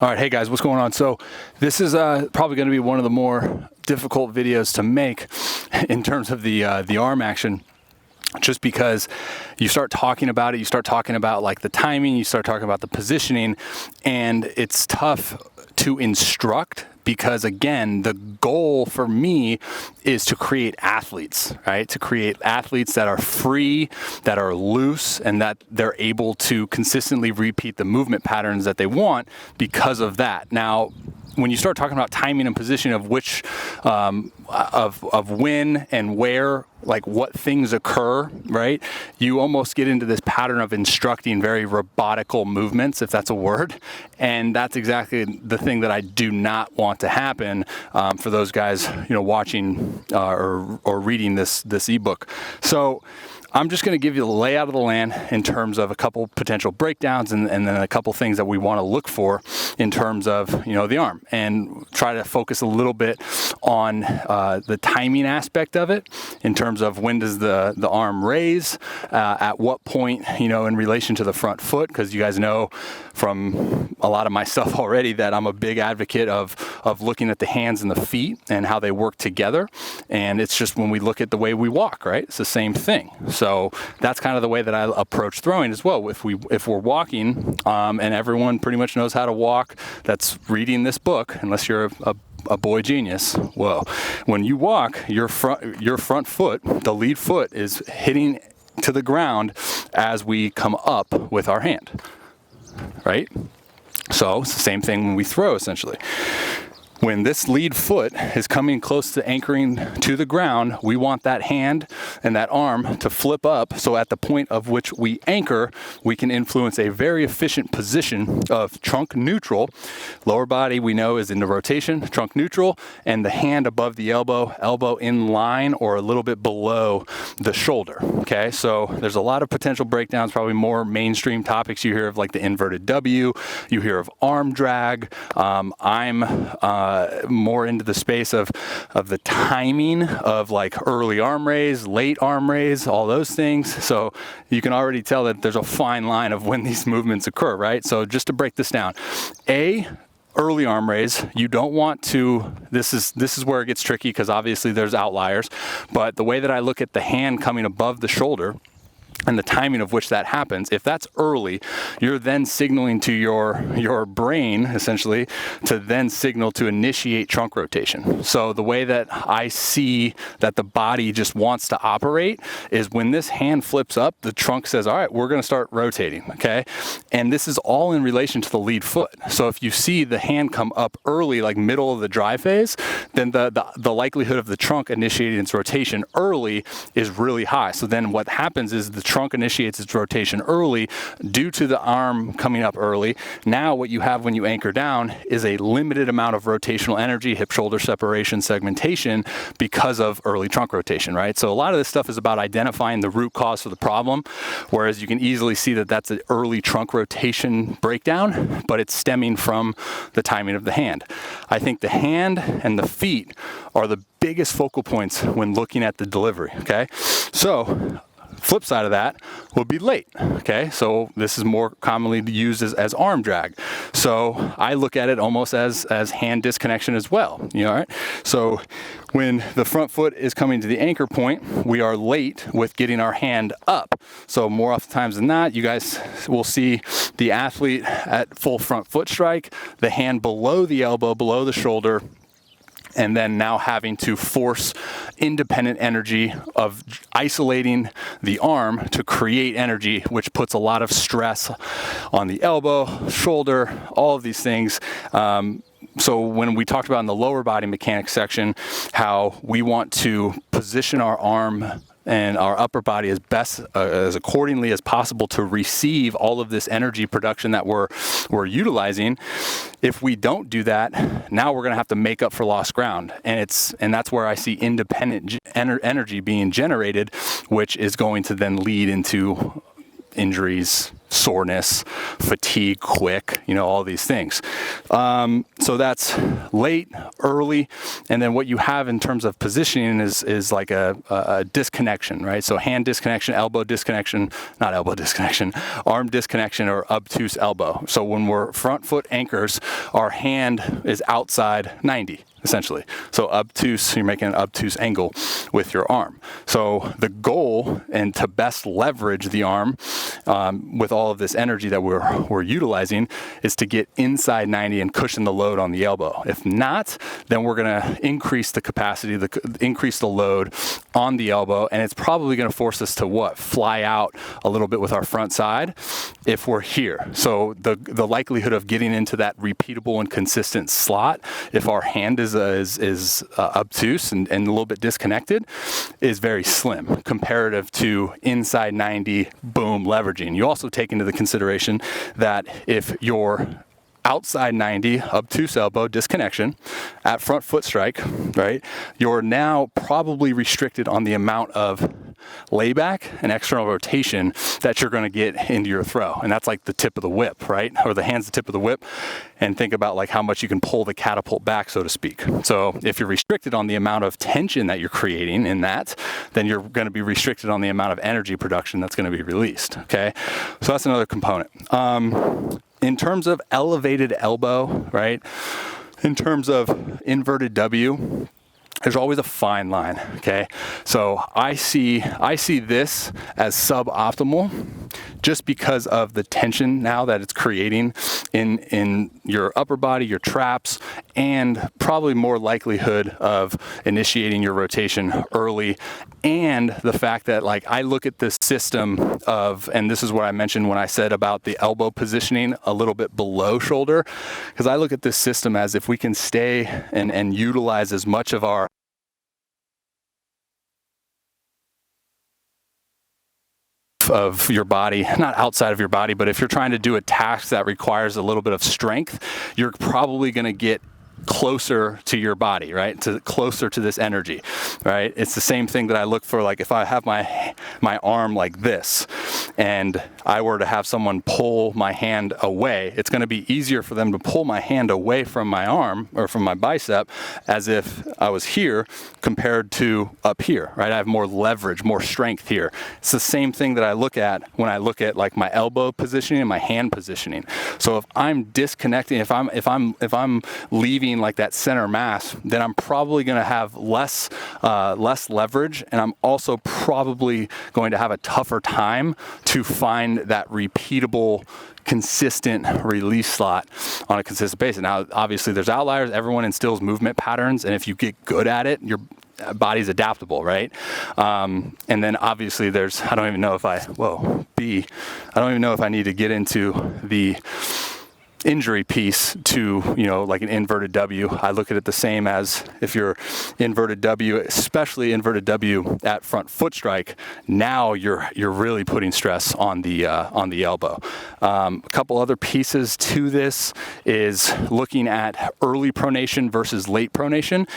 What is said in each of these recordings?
All right, hey guys, what's going on? So this is probably going to be one of the more difficult videos to make in terms of the arm action, just because you start talking about it, you start talking about like the timing, you start talking about the positioning, and it's tough to instruct because, again, the goal for me is to create athletes, right? To create athletes that are free, that are loose, and that they're able to consistently repeat the movement patterns that they want because of that. Now, when you start talking about timing and positioning of which, of when and where, like what things occur, right? You almost get into this pattern of instructing very robotical movements, if that's a word. And that's exactly the thing that I do not want to happen for those guys, watching or reading this ebook. So I'm just going to give you the layout of the land in terms of a couple potential breakdowns and then a couple things that we want to look for in terms of, the arm, and try to focus a little bit on the timing aspect of it in terms of when does the arm raise, at what point, in relation to the front foot, because you guys know from a lot of my stuff already that I'm a big advocate of looking at the hands and the feet and how they work together. And it's just when we look at the way we walk, right? It's the same thing. So that's kind of the way that I approach throwing as well. If we're walking, and everyone pretty much knows how to walk that's reading this book, unless you're a boy genius. Well, when you walk, your front foot, the lead foot, is hitting to the ground as we come up with our hand, right? So it's the same thing when we throw, essentially. When this lead foot is coming close to anchoring to the ground, we want that hand and that arm to flip up, so at the point of which we anchor, we can influence a very efficient position of trunk neutral. Lower body we know is in the rotation, trunk neutral, and the hand above the elbow in line or a little bit below the shoulder. Okay, so there's a lot of potential breakdowns, probably more mainstream topics you hear of, like the inverted W, you hear of arm drag. I'm more into the space of the timing of like early arm raise, late arm raise, all those things. So you can already tell that there's a fine line of when these movements occur, right? So just to break this down, early arm raise, you don't want to, this is where it gets tricky because obviously there's outliers, but the way that I look at the hand coming above the shoulder and the timing of which that happens, if that's early, you're then signaling to your brain, essentially, to then signal to initiate trunk rotation. So the way that I see that the body just wants to operate is when this hand flips up, the trunk says, all right, we're going to start rotating, okay? And this is all in relation to the lead foot. So if you see the hand come up early, like middle of the drive phase, then the likelihood of the trunk initiating its rotation early is really high. So then what happens is the trunk initiates its rotation early due to the arm coming up early. Now what you have when you anchor down is a limited amount of rotational energy, hip-shoulder separation, segmentation, because of early trunk rotation, right? So a lot of this stuff is about identifying the root cause for the problem, whereas you can easily see that that's an early trunk rotation breakdown, but it's stemming from the timing of the hand. I think the hand and the feet are the biggest focal points when looking at the delivery, okay? So flip side of that would be late, okay? So this is more commonly used as arm drag. So I look at it almost as hand disconnection as well, all right? So when the front foot is coming to the anchor point, we are late with getting our hand up. So more often times than not, you guys will see the athlete at full front foot strike, the hand below the elbow, below the shoulder, and then now having to force independent energy of isolating the arm to create energy, which puts a lot of stress on the elbow, shoulder, all of these things. So when we talked about in the lower body mechanics section, how we want to position our arm and our upper body as accordingly as possible to receive all of this energy production that we're utilizing. If we don't do that, now we're going to have to make up for lost ground, and that's where I see independent energy being generated, which is going to then lead into injuries, soreness, fatigue quick, all these things. So that's late, early, and then what you have in terms of positioning is like a disconnection, right? So hand disconnection, elbow disconnection, not elbow disconnection, arm disconnection, or obtuse elbow. So when we're front foot anchors, our hand is outside 90. Essentially. So obtuse, you're making an obtuse angle with your arm. So the goal, and to best leverage the arm with all of this energy that we're utilizing, is to get inside 90 and cushion the load on the elbow. If not, then we're going to increase the capacity, increase the load on the elbow, and it's probably going to force us to fly out a little bit with our front side if we're here. So the likelihood of getting into that repeatable and consistent slot, if our hand is obtuse and a little bit disconnected, is very slim comparative to inside 90, boom, leveraging. You also take into the consideration that if you're outside 90, obtuse elbow, disconnection, at front foot strike, right, you're now probably restricted on the amount of layback and external rotation that you're going to get into your throw. And that's like the tip of the whip, right? Or the hand's the tip of the whip. And think about like how much you can pull the catapult back, so to speak. So if you're restricted on the amount of tension that you're creating in that, then you're going to be restricted on the amount of energy production that's going to be released, okay? So that's another component. In terms of elevated elbow, right? In terms of inverted W, there's always a fine line, okay? So I see this as suboptimal just because of the tension now that it's creating in your upper body, your traps, and probably more likelihood of initiating your rotation early, and the fact that like I look at this system of, and this is what I mentioned when I said about the elbow positioning a little bit below shoulder, because I look at this system as if we can stay and utilize as much of our of your body, not outside of your body, but if you're trying to do a task that requires a little bit of strength, you're probably going to get closer to your body, right? Closer to this energy, right? It's the same thing that I look for. Like if I have my arm like this and I were to have someone pull my hand away, it's going to be easier for them to pull my hand away from my arm or from my bicep as if I was here compared to up here, right? I have more leverage, more strength here. It's the same thing that I look at when I look at like my elbow positioning and my hand positioning. So if I'm disconnecting, if I'm leaving like that center mass, then I'm probably going to have less leverage, and I'm also probably going to have a tougher time to find that repeatable, consistent release slot on a consistent basis. Now, obviously, there's outliers. Everyone instills movement patterns, and if you get good at it, your body's adaptable, right? And then obviously, I don't even know if I need to get into the injury piece to, like an inverted W. I look at it the same as if you're inverted W, especially inverted W at front foot strike, now you're really putting stress on the elbow. A couple other pieces to this is looking at early pronation versus late pronation.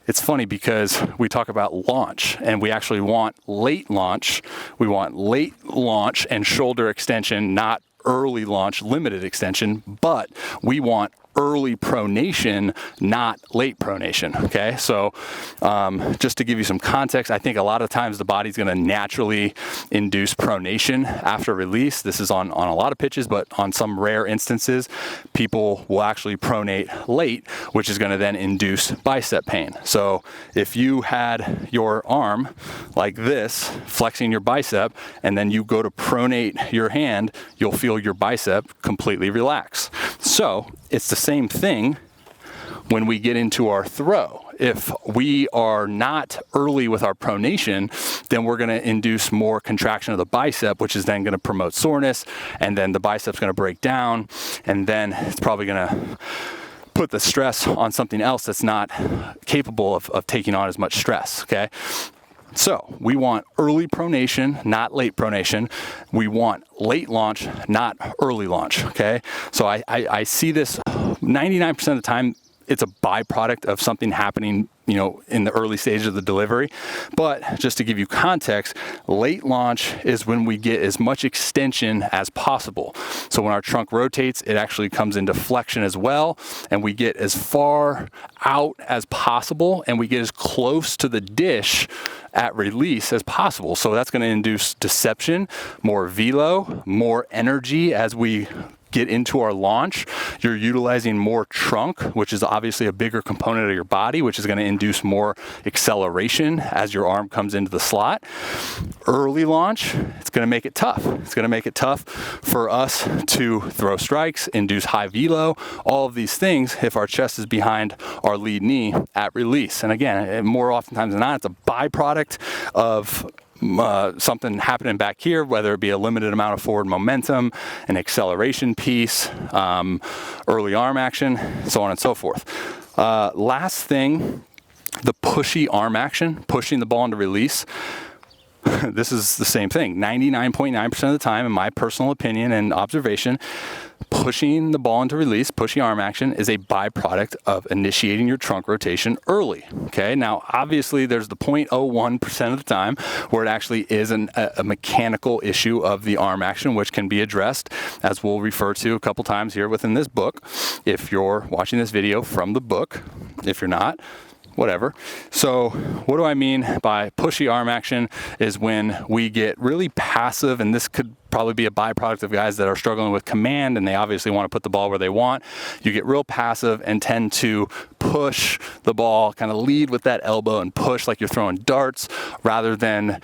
It's funny because we talk about launch and we actually want late launch. We want late launch and shoulder extension, not early launch, limited extension, but we want early pronation, not late pronation, okay? So just to give you some context, I think a lot of times the body's gonna naturally induce pronation after release. This is on a lot of pitches, but on some rare instances, people will actually pronate late, which is gonna then induce bicep pain. So if you had your arm like this, flexing your bicep, and then you go to pronate your hand, you'll feel your bicep completely relax. So it's the same thing when we get into our throw. If we are not early with our pronation, then we're going to induce more contraction of the bicep, which is then going to promote soreness, and then the bicep's going to break down, and then it's probably going to put the stress on something else that's not capable of taking on as much stress, okay? So we want early pronation, not late pronation. We want late launch, not early launch, okay? So I see this 99% of the time, it's a byproduct of something happening, you know, in the early stages of the delivery. But just to give you context, late launch is when we get as much extension as possible. So when our trunk rotates, it actually comes into flexion as well, and we get as far out as possible, and we get as close to the dish at release as possible. So that's going to induce deception, more velo, more energy as we get into our launch. You're utilizing more trunk, which is obviously a bigger component of your body, which is going to induce more acceleration as your arm comes into the slot. Early launch, it's going to make it tough. It's going to make it tough for us to throw strikes, induce high velo, all of these things if our chest is behind our lead knee at release. And again, more oftentimes than not, it's a byproduct of something happening back here, whether it be a limited amount of forward momentum, an acceleration piece, early arm action, so on and so forth. Last thing, the pushy arm action, pushing the ball into release. This is the same thing. 99.9% of the time, in my personal opinion and observation, pushing the ball into release, pushy arm action, is a byproduct of initiating your trunk rotation early. Okay, now obviously there's the 0.01% of the time where it actually is a mechanical issue of the arm action, which can be addressed, as we'll refer to a couple times here within this book. If you're watching this video from the book, if you're not, whatever. So what do I mean by pushy arm action is when we get really passive, and this could probably be a byproduct of guys that are struggling with command and they obviously want to put the ball where they want. You get real passive and tend to push the ball, kind of lead with that elbow and push like you're throwing darts rather than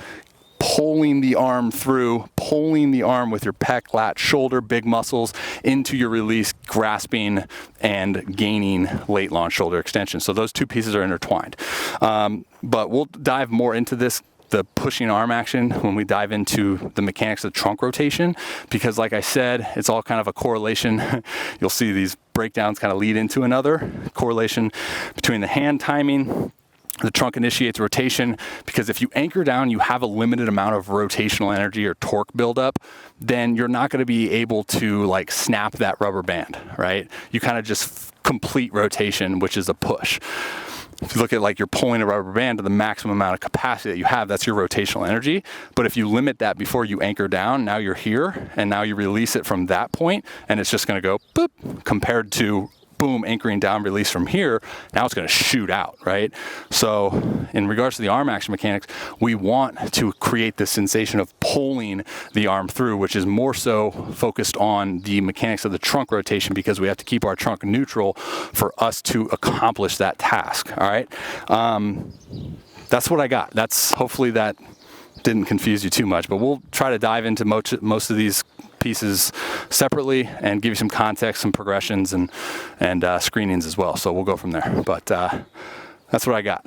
pulling the arm through, pulling the arm with your pec, lat, shoulder, big muscles into your release, grasping and gaining late launch shoulder extension. So those two pieces are intertwined. But we'll dive more into this, the pushing arm action, when we dive into the mechanics of trunk rotation, because like I said, it's all kind of a correlation. You'll see these breakdowns kind of lead into another correlation between the hand timing. The trunk initiates rotation, because if you anchor down, you have a limited amount of rotational energy or torque buildup, then you're not going to be able to like snap that rubber band, right? You kind of just complete rotation, which is a push. If you look at like you're pulling a rubber band to the maximum amount of capacity that you have, that's your rotational energy. But if you limit that before you anchor down, now you're here, and now you release it from that point, and it's just going to go boop, compared to boom, anchoring down, release from here, now it's going to shoot out, right? So in regards to the arm action mechanics, we want to create this sensation of pulling the arm through, which is more so focused on the mechanics of the trunk rotation, because we have to keep our trunk neutral for us to accomplish that task, all right? That's what I got. That's, hopefully that didn't confuse you too much, but we'll try to dive into most of these pieces separately and give you some context, some progressions, and screenings as well. So we'll go from there. But that's what I got.